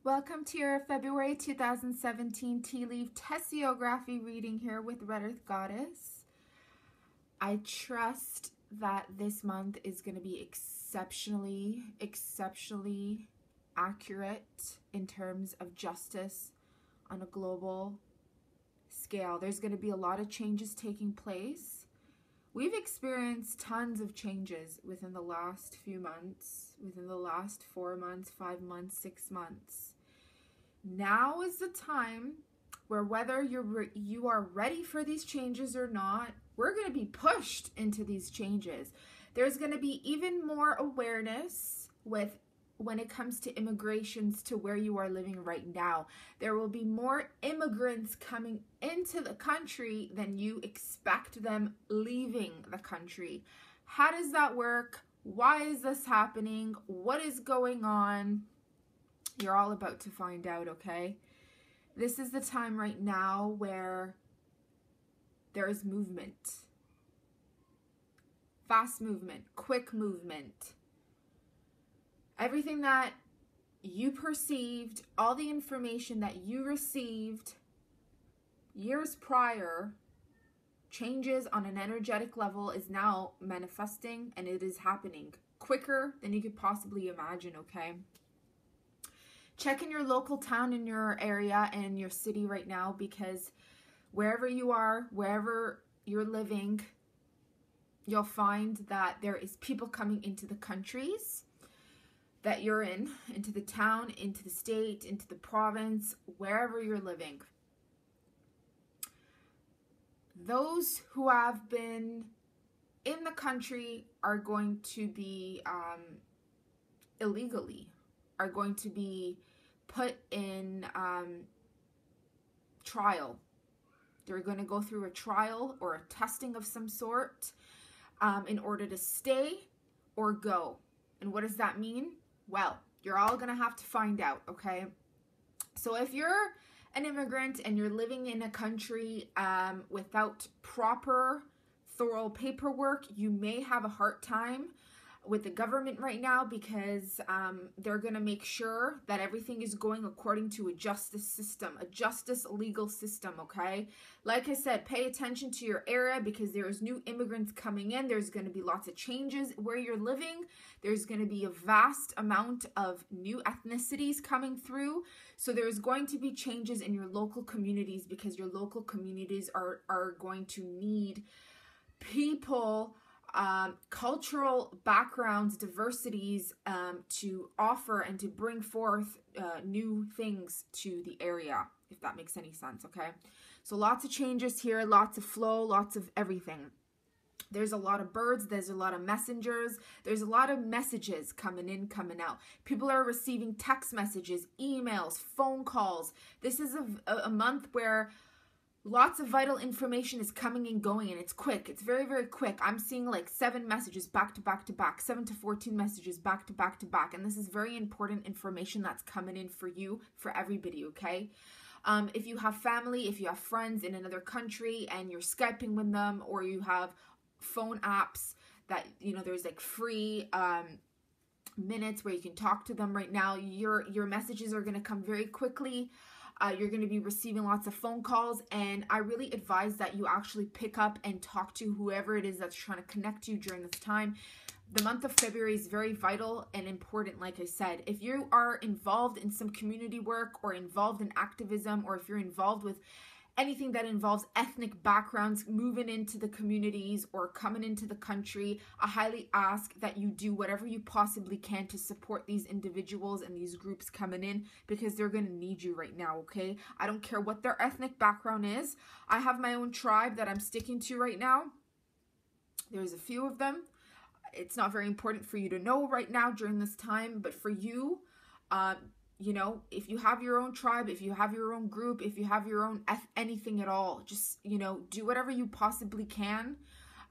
Welcome to your February 2017 tea leaf Tasseography reading here with Red Earth Goddess. I trust that this month is going to be exceptionally accurate in terms of justice on a global scale. There's going to be a lot of changes taking place. We've experienced tons of changes within the last few months, within the last 4 months, 5 months, 6 months. Now is the time where whether you are ready for these changes or not, we're going to be pushed into these changes. There's going to be even more awareness when it comes to immigrations to where you are living right now. There will be more immigrants coming into the country than you expect them leaving the country. How does that work? Why is this happening? What is going on? You're all about to find out, okay? This is the time right now where there is movement. Fast movement, quick movement. Everything that you perceived, all the information that you received years prior, changes on an energetic level is now manifesting, and it is happening quicker than you could possibly imagine, okay? Check in your local town, in your area, and your city right now, because wherever you are, wherever you're living, you'll find that there is people coming into the countries that you're in, into the town, into the state, into the province, wherever you're living. Those who have been in the country are going to be illegally, are going to be put in trial. They're going to go through a trial or a testing of some sort in order to stay or go. And what does that mean? Well, you're all going to have to find out, okay? So if you're an immigrant and you're living in a country without proper, thorough paperwork, you may have a hard time with the government right now, because they're going to make sure that everything is going according to a justice system, a justice legal system, okay? Like I said, pay attention to your area, because there's new immigrants coming in. There's going to be lots of changes where you're living. There's going to be a vast amount of new ethnicities coming through. So there's going to be changes in your local communities, because your local communities are going to need people, cultural backgrounds, diversities to offer and to bring forth new things to the area, if that makes any sense, okay? So lots of changes here, lots of flow, lots of everything. There's a lot of birds, there's a lot of messengers, there's a lot of messages coming in, coming out. People are receiving text messages, emails, phone calls. This is a month where lots of vital information is coming and going, and it's quick. It's very, very quick. I'm seeing like 7 messages back to back to back, 7 to 14 messages back to back to back. And this is very important information that's coming in for you, for everybody, okay? If you have family, if you have friends in another country and you're Skyping with them, or you have phone apps that, you know, there's like free minutes where you can talk to them right now, your messages are going to come very quickly. You're going to be receiving lots of phone calls, and I really advise that you actually pick up and talk to whoever it is that's trying to connect you during this time. The month of February is very vital and important, like I said. If you are involved in some community work, or involved in activism, or if you're involved with anything that involves ethnic backgrounds moving into the communities or coming into the country, I highly ask that you do whatever you possibly can to support these individuals and these groups coming in, because they're going to need you right now, okay? I don't care what their ethnic background is. I have my own tribe that I'm sticking to right now. There's a few of them. It's not very important for you to know right now during this time, but for you, you know, if you have your own tribe, if you have your own group, if you have your own anything at all, just, you know, do whatever you possibly can.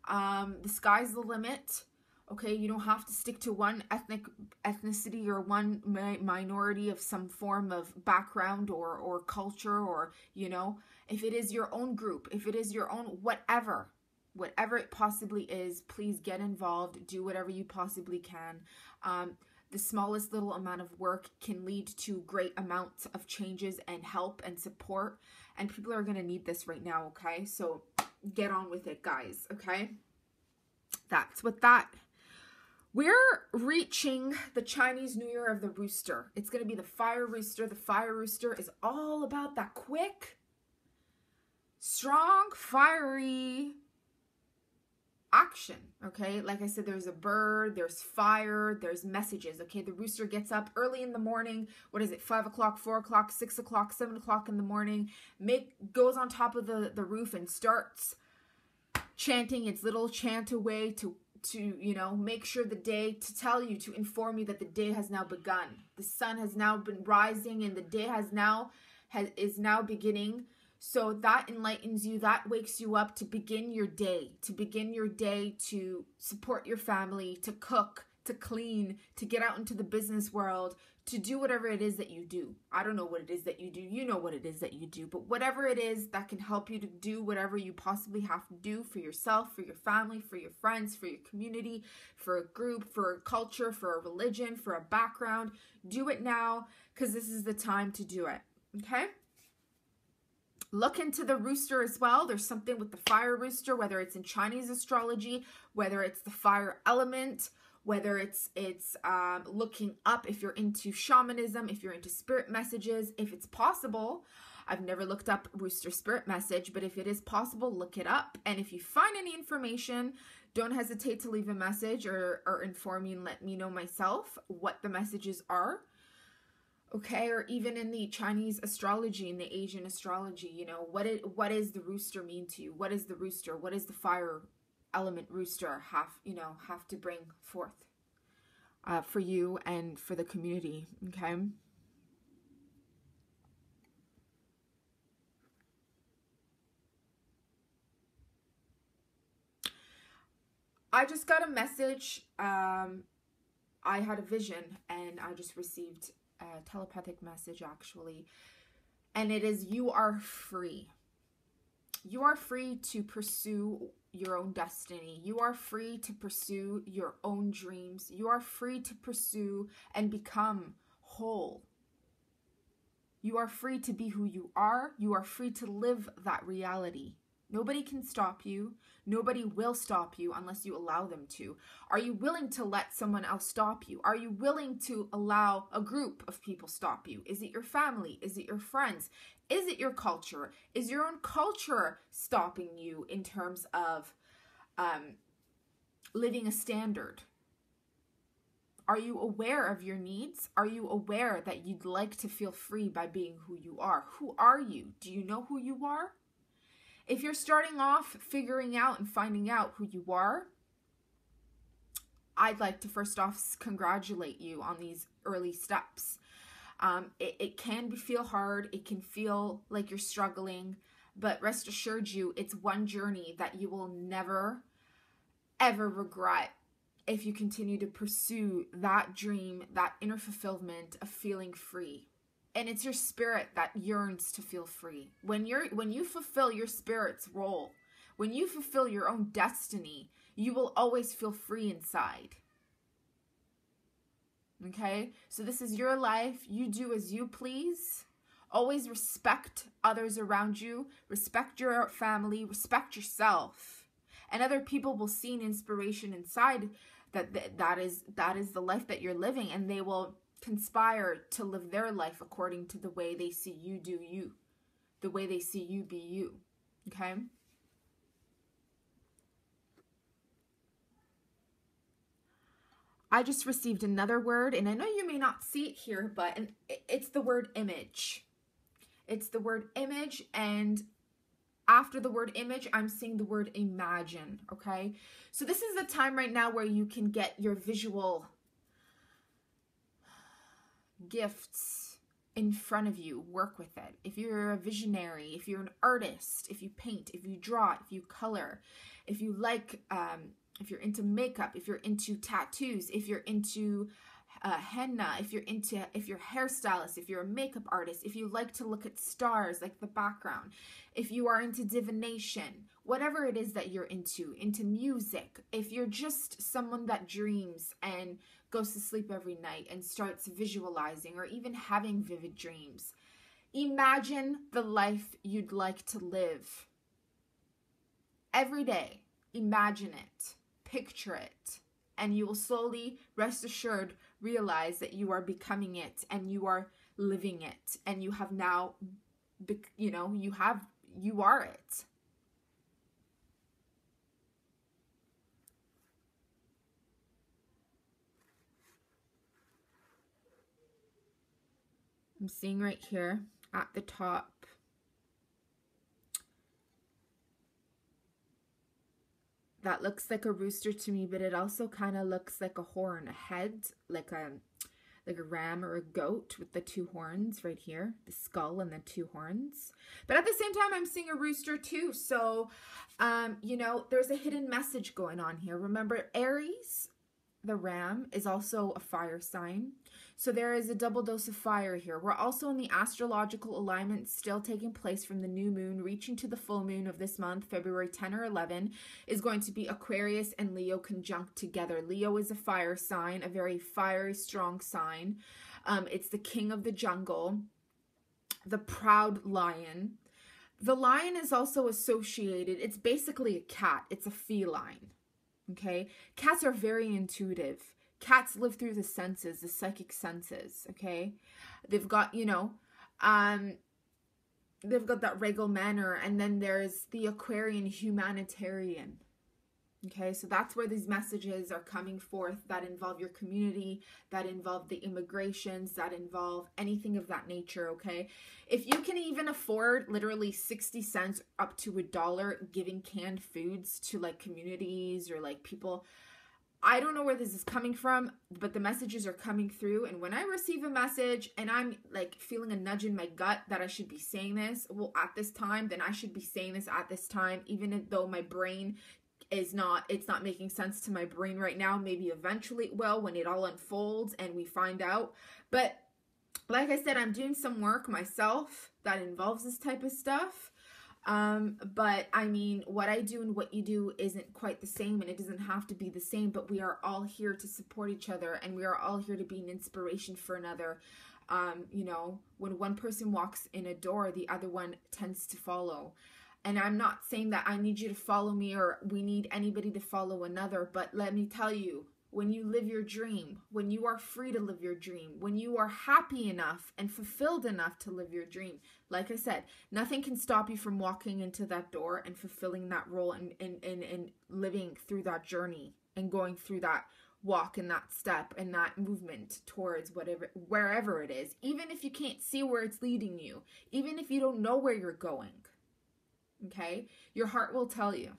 The sky's the limit, okay? You don't have to stick to one ethnicity or one minority of some form of background or culture, or, you know, if it is your own group, if it is your own whatever it possibly is, please get involved. Do whatever you possibly can. the smallest little amount of work can lead to great amounts of changes and help and support. And people are going to need this right now, okay? So get on with it, guys, okay? That's what that. We're reaching the Chinese New Year of the Rooster. It's going to be the Fire Rooster. The Fire Rooster is all about that quick, strong, fiery action, okay? Like I said, there's a bird, there's fire, there's messages, okay? The rooster gets up early in the morning. What is it? 5 o'clock, 4 o'clock, 6 o'clock, 7 o'clock in the morning. Goes on top of the roof and starts chanting its little chant away to you know, make sure the day, to tell you, to inform you that the day has now begun. The sun has now been rising and the day is now beginning. So that enlightens you, that wakes you up to begin your day, to support your family, to cook, to clean, to get out into the business world, to do whatever it is that you do. I don't know what it is that you do. You know what it is that you do. But whatever it is that can help you to do whatever you possibly have to do for yourself, for your family, for your friends, for your community, for a group, for a culture, for a religion, for a background, do it now, because this is the time to do it. Okay? Look into the rooster as well. There's something with the fire rooster, whether it's in Chinese astrology, whether it's the fire element, whether it's looking up, if you're into shamanism, if you're into spirit messages, if it's possible. I've never looked up rooster spirit message, but if it is possible, look it up. And if you find any information, don't hesitate to leave a message or inform me and let me know myself what the messages are. Okay, or even in the Chinese astrology, in the Asian astrology, you know, what is the rooster mean to you? What is the rooster? What is the fire element rooster have to bring forth for you and for the community? Okay. I just got a message. I had a vision and I just received a telepathic message actually, and it is, you are free. You are free to pursue your own destiny. You are free to pursue your own dreams. You are free to pursue and become whole. You are free to be who you are. You are free to live that reality. Nobody can stop you. Nobody will stop you unless you allow them to. Are you willing to let someone else stop you? Are you willing to allow a group of people stop you? Is it your family? Is it your friends? Is it your culture? Is your own culture stopping you in terms of living a standard? Are you aware of your needs? Are you aware that you'd like to feel free by being who you are? Who are you? Do you know who you are? If you're starting off figuring out and finding out who you are, I'd like to first off congratulate you on these early steps. It can feel hard. It can feel like you're struggling, but rest assured you, it's one journey that you will never, ever regret if you continue to pursue that dream, that inner fulfillment of feeling free. And it's your spirit that yearns to feel free. When you fulfill your spirit's role, when you fulfill your own destiny, you will always feel free inside. Okay? So this is your life. You do as you please. Always respect others around you. Respect your family. Respect yourself. And other people will see an inspiration inside that is the life that you're living, and they will conspire to live their life according to the way they see you do you, the way they see you be you. Okay? I just received another word, and I know you may not see it here, but it's the word image. It's the word image, and after the word image, I'm seeing the word imagine, okay? So this is the time right now where you can get your visual gifts in front of you. Work with it. If you're a visionary, if you're an artist, if you paint, if you draw, if you color, if you like, if you're into makeup, if you're into tattoos, if you're into henna, if you're hairstylist, if you're a makeup artist, if you like to look at stars like the background, if you are into divination, whatever it is that you're into music, if you're just someone that dreams and goes to sleep every night and starts visualizing or even having vivid dreams. Imagine the life you'd like to live. Every day, imagine it, picture it, and you will slowly, rest assured, realize that you are becoming it and you are living it, and you have now, you are it. I'm seeing right here at the top, that looks like a rooster to me, but it also kind of looks like a horn, a head, like a ram or a goat with the two horns right here, the skull and the two horns. But at the same time, I'm seeing a rooster too. So, there's a hidden message going on here. Remember, Aries, the ram, is also a fire sign. So there is a double dose of fire here. We're also in the astrological alignment still taking place from the new moon reaching to the full moon of this month, February 10 or 11, is going to be Aquarius and Leo conjunct together. Leo is a fire sign, a very fiery, strong sign. It's the king of the jungle, the proud lion. The lion is also associated, it's basically a cat. It's a feline, okay? Cats are very intuitive. Cats live through the senses, the psychic senses, okay? They've got, they've got that regal manner, and then there's the Aquarian humanitarian, okay? So that's where these messages are coming forth that involve your community, that involve the immigrations, that involve anything of that nature, okay? If you can even afford literally 60 cents up to $1 giving canned foods to like communities or like people, I don't know where this is coming from, but the messages are coming through. And when I receive a message and I'm like feeling a nudge in my gut that I should be saying this, well, at this time, then I should be saying this at this time, even though my brain it's not making sense to my brain right now. Maybe eventually it will when it all unfolds and we find out. But like I said, I'm doing some work myself that involves this type of stuff. But I mean, what I do and what you do isn't quite the same, and it doesn't have to be the same, but we are all here to support each other, and we are all here to be an inspiration for another. When one person walks in a door, the other one tends to follow. And I'm not saying that I need you to follow me or we need anybody to follow another, but let me tell you, when you live your dream, when you are free to live your dream, when you are happy enough and fulfilled enough to live your dream, like I said, nothing can stop you from walking into that door and fulfilling that role and living through that journey and going through that walk and that step and that movement towards wherever it is, even if you can't see where it's leading you, even if you don't know where you're going, okay? Your heart will tell you,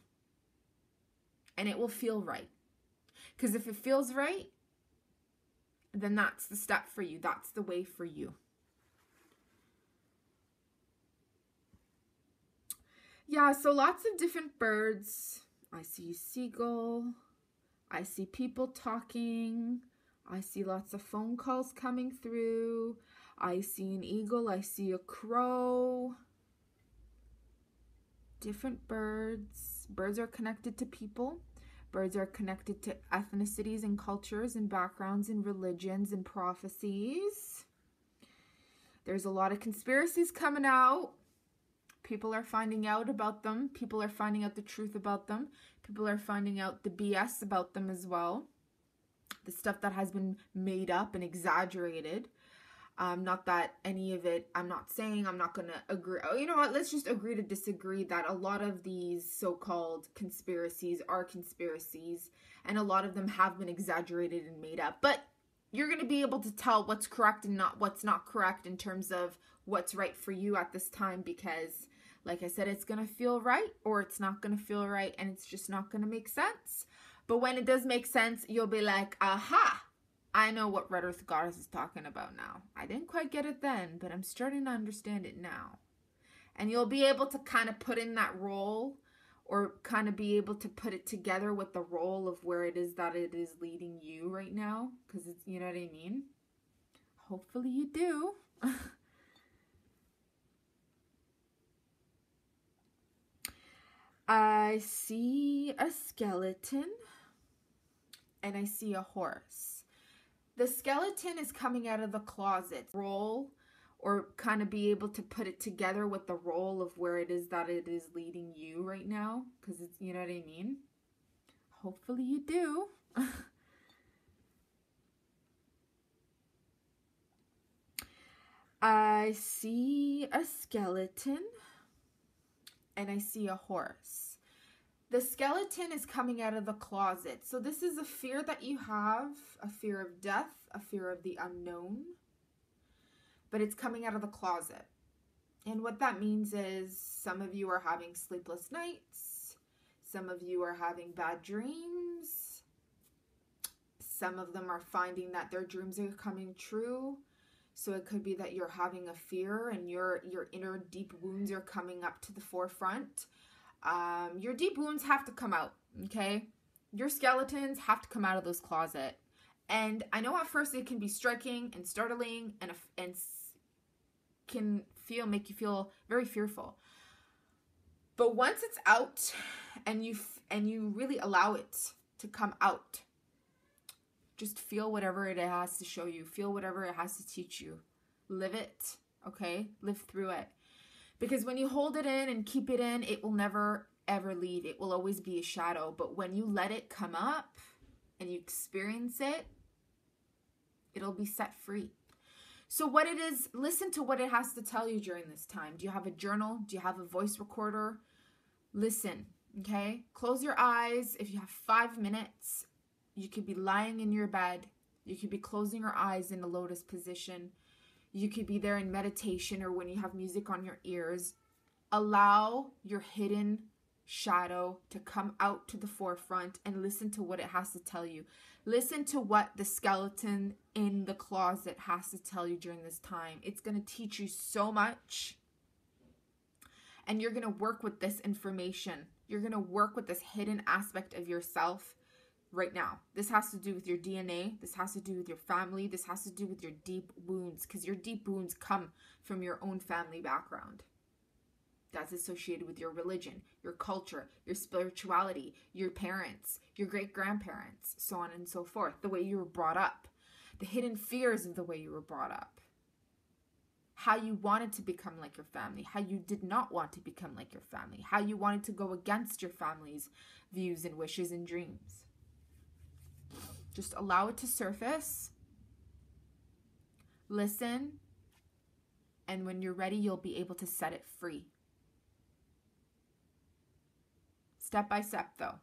and it will feel right. Because if it feels right, then that's the step for you. That's the way for you. Yeah, so lots of different birds. I see a seagull. I see people talking. I see lots of phone calls coming through. I see an eagle. I see a crow. Different birds. Birds are connected to people. Birds are connected to ethnicities and cultures and backgrounds and religions and prophecies. There's a lot of conspiracies coming out. People are finding out about them. People are finding out the truth about them. People are finding out the BS about them as well. The stuff that has been made up and exaggerated. Not that any of it, I'm not saying, I'm not going to agree. Oh, you know what? Let's just agree to disagree that a lot of these so-called conspiracies are conspiracies, and a lot of them have been exaggerated and made up. But you're going to be able to tell what's correct and what's not correct in terms of what's right for you at this time, because like I said, it's going to feel right or it's not going to feel right, and it's just not going to make sense. But when it does make sense, you'll be like, aha! I know what Red Earth Goddess is talking about now. I didn't quite get it then, but I'm starting to understand it now. And you'll be able to kind of put in that role, or kind of be able to put it together with the role of where it is that it is leading you right now. Because it's, you know what I mean? Hopefully you do. I see a skeleton and I see a horse. The skeleton is coming out of the closet. Roll, or kind of be able to put it together with the role of where it is that it is leading you right now. Because it's, you know what I mean? Hopefully you do. I see a skeleton and I see a horse. The skeleton is coming out of the closet. So this is a fear that you have, a fear of death, a fear of the unknown, but it's coming out of the closet. And what that means is some of you are having sleepless nights. Some of you are having bad dreams. Some of them are finding that their dreams are coming true. So it could be that you're having a fear and your inner deep wounds are coming up to the forefront. Your deep wounds have to come out, okay? Your skeletons have to come out of those closet. And I know at first it can be striking and startling and can make you feel very fearful. But once it's out and you really allow it to come out, just feel whatever it has to show you. Feel whatever it has to teach you. Live it, okay? Live through it. Because when you hold it in and keep it in, it will never, ever leave. It will always be a shadow. But when you let it come up and you experience it, it'll be set free. So what it is, listen to what it has to tell you during this time. Do you have a journal? Do you have a voice recorder? Listen, okay? Close your eyes. If you have 5 minutes, you could be lying in your bed. You could be closing your eyes in a lotus position. You could be there in meditation or when you have music on your ears. Allow your hidden shadow to come out to the forefront and listen to what it has to tell you. Listen to what the skeleton in the closet has to tell you during this time. It's going to teach you so much. And you're going to work with this information. You're going to work with this hidden aspect of yourself right now. This has to do with your DNA. This has to do with your family. This has to do with your deep wounds, because your deep wounds come from your own family background. That's associated with your religion, your culture, your spirituality, your parents, your great-grandparents, so on and so forth, the way you were brought up, the hidden fears of the way you were brought up, how you wanted to become like your family, how you did not want to become like your family, how you wanted to go against your family's views and wishes and dreams. Just allow it to surface, listen, and when you're ready, you'll be able to set it free. Step by step, though.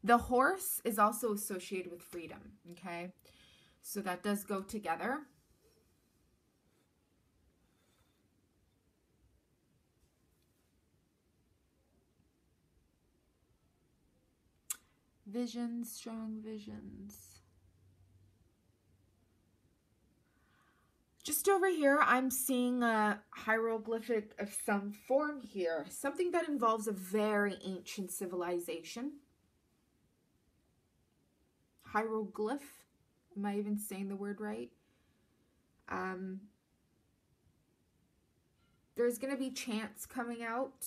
The horse is also associated with freedom, okay? So that does go together. Visions, strong visions. Just over here, I'm seeing a hieroglyphic of some form here. Something that involves a very ancient civilization. Hieroglyph. Am I even saying the word right? There's going to be chants coming out.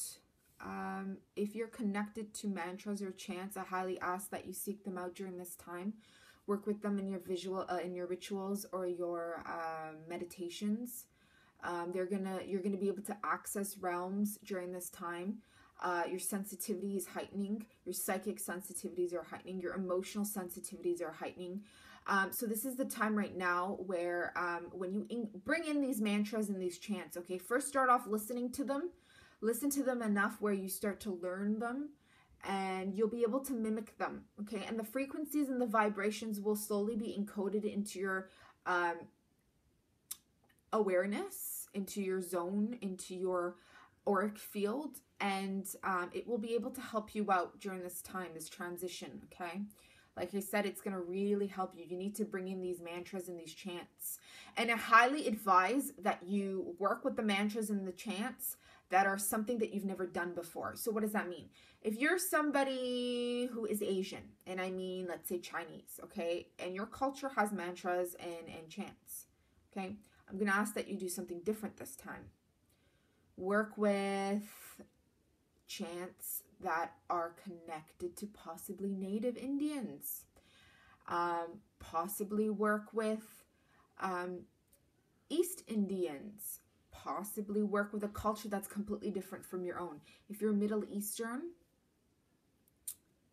If you're connected to mantras or chants, I highly ask that you seek them out during this time. Work with them in your in your rituals or your meditations. You're gonna be able to access realms during this time. Your sensitivity is heightening. Your psychic sensitivities are heightening. Your emotional sensitivities are heightening. So this is the time right now where when you bring in these mantras and these chants, okay, first start off listening to them. Listen to them enough where you start to learn them and you'll be able to mimic them, okay? And the frequencies and the vibrations will slowly be encoded into your awareness, into your zone, into your auric field, and it will be able to help you out during this time, this transition, okay? Like I said, it's going to really help you. You need to bring in these mantras and these chants. And I highly advise that you work with the mantras and the chants that are something that you've never done before. So what does that mean? If you're somebody who is Asian, and I mean, let's say Chinese, okay, and your culture has mantras and chants, okay, I'm going to ask that you do something different this time. Work with chants that are connected to possibly Native Indians. Possibly work with East Indians. Possibly work with a culture that's completely different from your own. If you're Middle Eastern,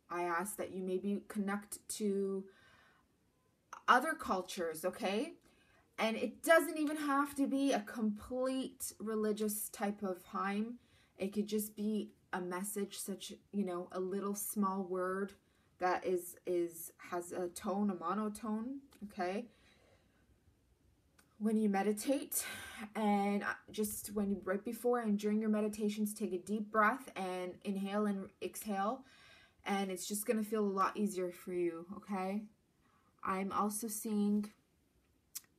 I ask that you maybe connect to other cultures, okay? And it doesn't even have to be a complete religious type of time. It could just be a message, such, you know, a little small word that has a tone, a monotone, okay? When you meditate, and just right before and during your meditations, take a deep breath and inhale and exhale, and it's just going to feel a lot easier for you, okay? I'm also seeing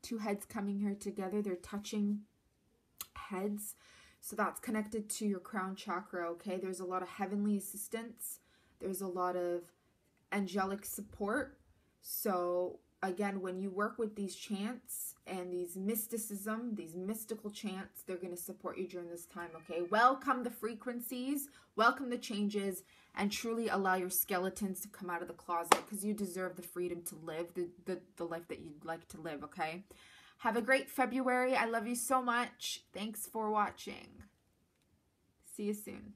two heads coming here together. They're touching heads, so that's connected to your crown chakra, okay? There's a lot of heavenly assistance. There's a lot of angelic support. So again, when you work with these chants and these mysticism, these mystical chants, they're going to support you during this time, okay? Welcome the frequencies, welcome the changes, and truly allow your skeletons to come out of the closet, because you deserve the freedom to live the life that you'd like to live, okay? Have a great February. I love you so much. Thanks for watching. See you soon.